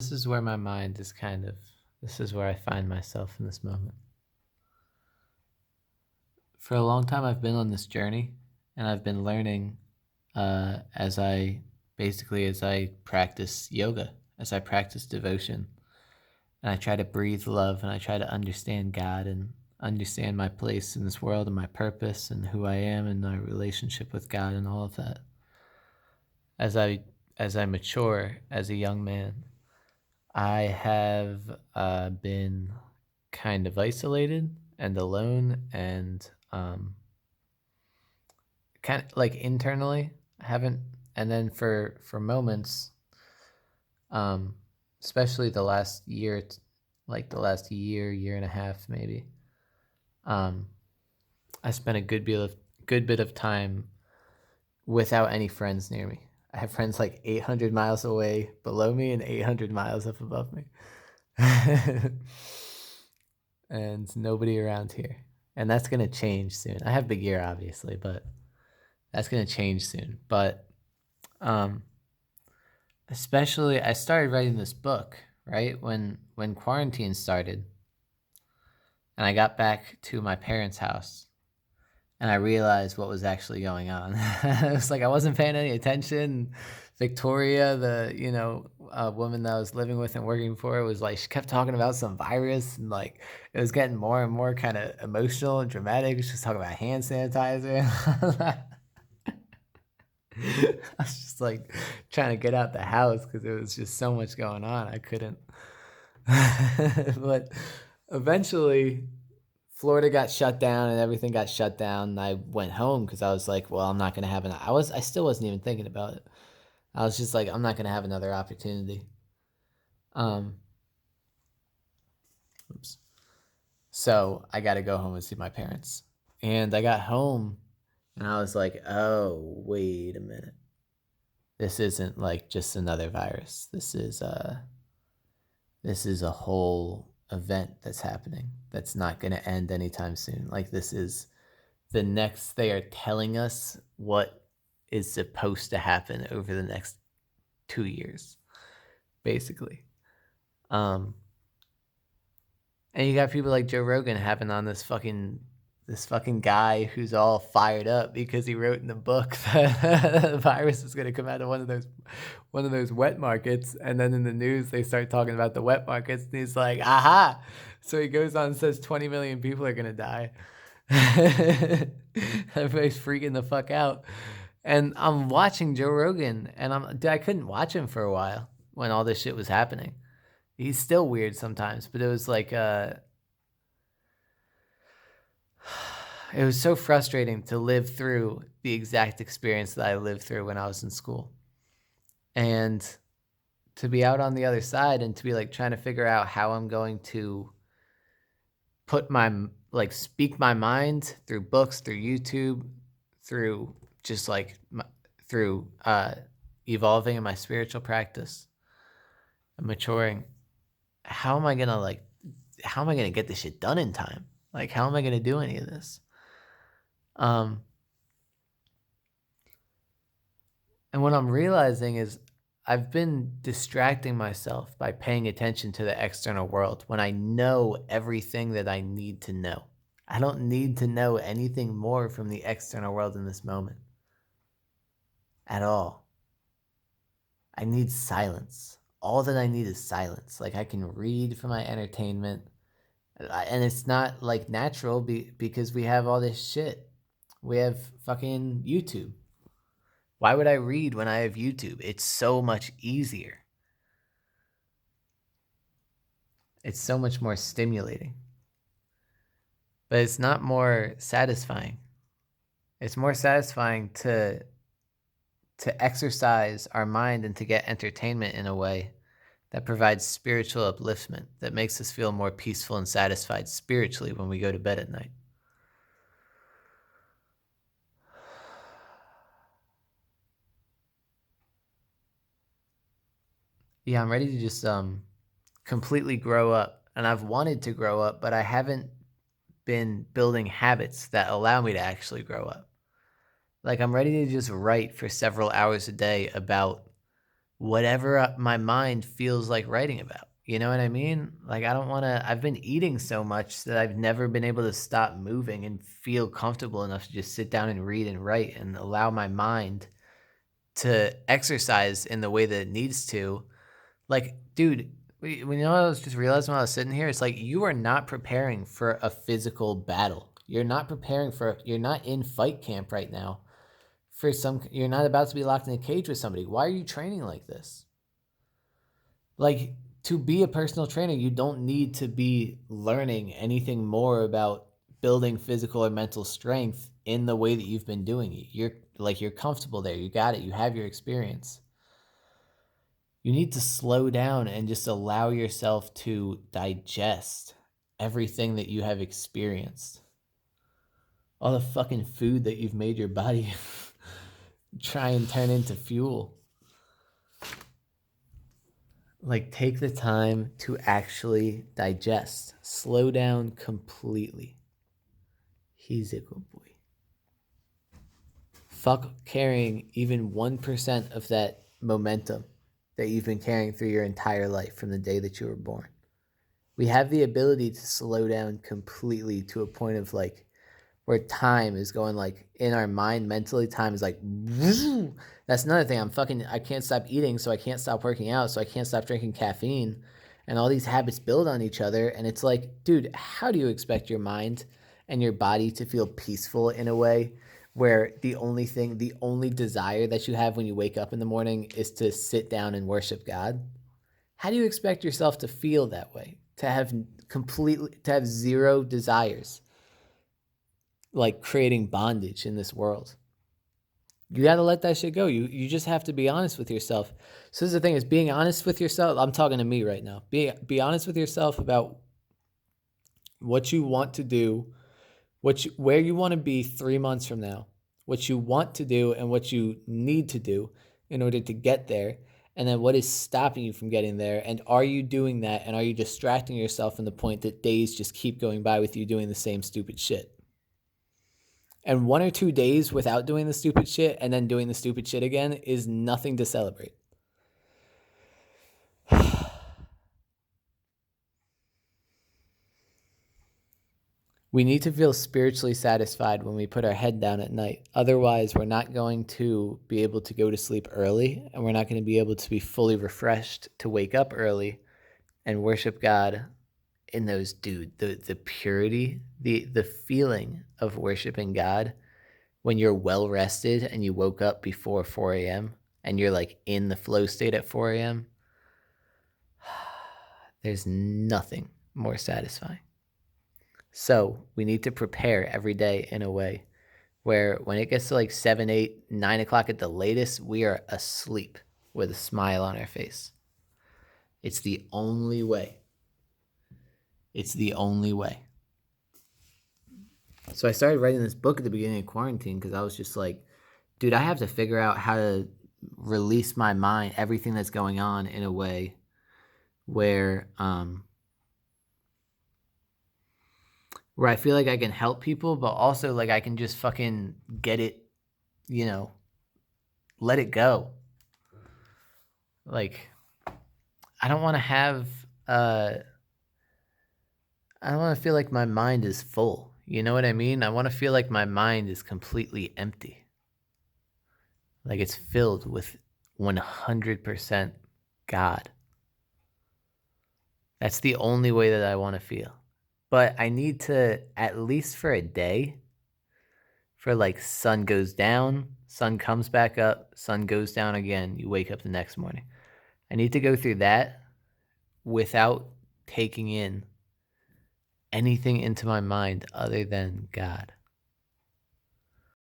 This is where my mind is this is where I find myself in this moment. For a long time, I've been on this journey and I've been learning as I practice yoga, as I practice devotion, and I try to breathe love and I try to understand God and understand my place in this world and my purpose and who I am and my relationship with God and all of that. As I as I mature as a young man, I have been kind of isolated and alone and kind of like internally. I haven't, and then for moments, um, especially the last year, like the last year and a half maybe. Um, I spent a good bit of time without any friends near me. I have friends like 800 miles away below me and 800 miles up above me. And nobody around here. And that's going to change soon. I have big ear, obviously, but that's going to change soon. But um, especially, I started writing this book right when quarantine started, and I got back to my parents' house, and I realized what was actually going on. It was like I wasn't paying any attention. Victoria, the woman that I was living with and working for, was like she kept talking about some virus, and like it was getting more and more kind of emotional and dramatic. She was talking about hand sanitizer. I was just like trying to get out the house because there was just so much going on. I couldn't. But eventually, Florida got shut down and everything got shut down. And I went home because I was like, well, I'm not gonna have I still wasn't even thinking about it. I was just like, I'm not gonna have another opportunity. Um, oops. So I got to go home and see my parents. And I got home and I was like, oh, wait a minute. This isn't like just another virus. This is a whole event that's happening that's not going to end anytime soon. Like this is the next they are telling us what is supposed to happen over the next 2 years, basically. Um and you got people like Joe Rogan having on this fucking guy who's all fired up because he wrote in the book that the virus is going to come out of one of those wet markets, and then in the news they start talking about the wet markets, and he's like, "Aha!" So he goes on and says 20 million people are going to die. Everybody's freaking the fuck out, and I'm watching Joe Rogan, and I couldn't watch him for a while when all this shit was happening. He's still weird sometimes, but it was like it was so frustrating to live through the exact experience that I lived through when I was in school. And to be out on the other side and to be like trying to figure out how I'm going to put my speak my mind through books, through YouTube, through just through evolving in my spiritual practice and maturing. How am I going to how am I going to get this shit done in time? Like how am I going to do any of this? Um And what I'm realizing is I've been distracting myself by paying attention to the external world when I know everything that I need to know. I don't need to know anything more from the external world in this moment at all. I need silence. All that I need is silence. Like I can read for my entertainment, and it's not like natural because we have all this shit. We have fucking YouTube. Why would I read when I have YouTube? It's so much easier. It's so much more stimulating. But it's not more satisfying. It's more satisfying to exercise our mind and to get entertainment in a way that provides spiritual upliftment, that makes us feel more peaceful and satisfied spiritually when we go to bed at night. Yeah, I'm ready to just completely grow up. And I've wanted to grow up, but I haven't been building habits that allow me to actually grow up. Like I'm ready to just write for several hours a day about whatever my mind feels like writing about. You know what I mean? Like, I don't want to. I've been eating so much that I've never been able to stop moving and feel comfortable enough to just sit down and read and write and allow my mind to exercise in the way that it needs to. Like, dude, when you know, I was just realizing when I was sitting here, it's like you are not preparing for a physical battle. You're not preparing for, you're not in fight camp right now for some, you're not about to be locked in a cage with somebody. Why are you training like this? Like, to be a personal trainer, you don't need to be learning anything more about building physical or mental strength in the way that you've been doing it. You're comfortable there. You got it. You have your experience. You need to slow down and just allow yourself to digest everything that you have experienced. All the fucking food that you've made your body try and turn into fuel. Like, take the time to actually digest. Slow down completely. He's a good boy. Fuck carrying even 1% of that momentum that you've been carrying through your entire life from the day that you were born. We have the ability to slow down completely to a point of like where time is going, like in our mind mentally, time is like, woo! That's another thing. I can't stop eating, so I can't stop working out, so I can't stop drinking caffeine, and all these habits build on each other. And it's like, dude, how do you expect your mind and your body to feel peaceful in a way where the only desire that you have when you wake up in the morning is to sit down and worship God? How do you expect yourself to feel that way? To have zero desires, like creating bondage in this world. You got to let that shit go. You just have to be honest with yourself. So this is the thing, is being honest with yourself. I'm talking to me right now. Be honest with yourself about what you want to do, where you want to be 3 months from now, what you want to do and what you need to do in order to get there. And then what is stopping you from getting there? And are you doing that? And are you distracting yourself from the point that days just keep going by with you doing the same stupid shit? And 1 or 2 days without doing the stupid shit and then doing the stupid shit again is nothing to celebrate. We need to feel spiritually satisfied when we put our head down at night. Otherwise, we're not going to be able to go to sleep early, and we're not going to be able to be fully refreshed to wake up early and worship God in those, dude, the purity, the feeling of worshiping God when you're well rested and you woke up before 4 a.m. and you're like in the flow state at 4 a.m. There's nothing more satisfying. So we need to prepare every day in a way where when it gets to like 7, 8, 9 o'clock at the latest, we are asleep with a smile on our face. It's the only way. It's the only way. So I started writing this book at the beginning of quarantine because I was just like, dude, I have to figure out how to release my mind, everything that's going on, in a way where I feel like I can help people, but also like I can just fucking get it, let it go. Like, I don't want to have, I don't want to feel like my mind is full. You know what I mean? I want to feel like my mind is completely empty. Like it's filled with 100% God. That's the only way that I want to feel. But I need to, at least for a day, for like sun goes down, sun comes back up, sun goes down again, you wake up the next morning. I need to go through that without taking in anything into my mind other than God.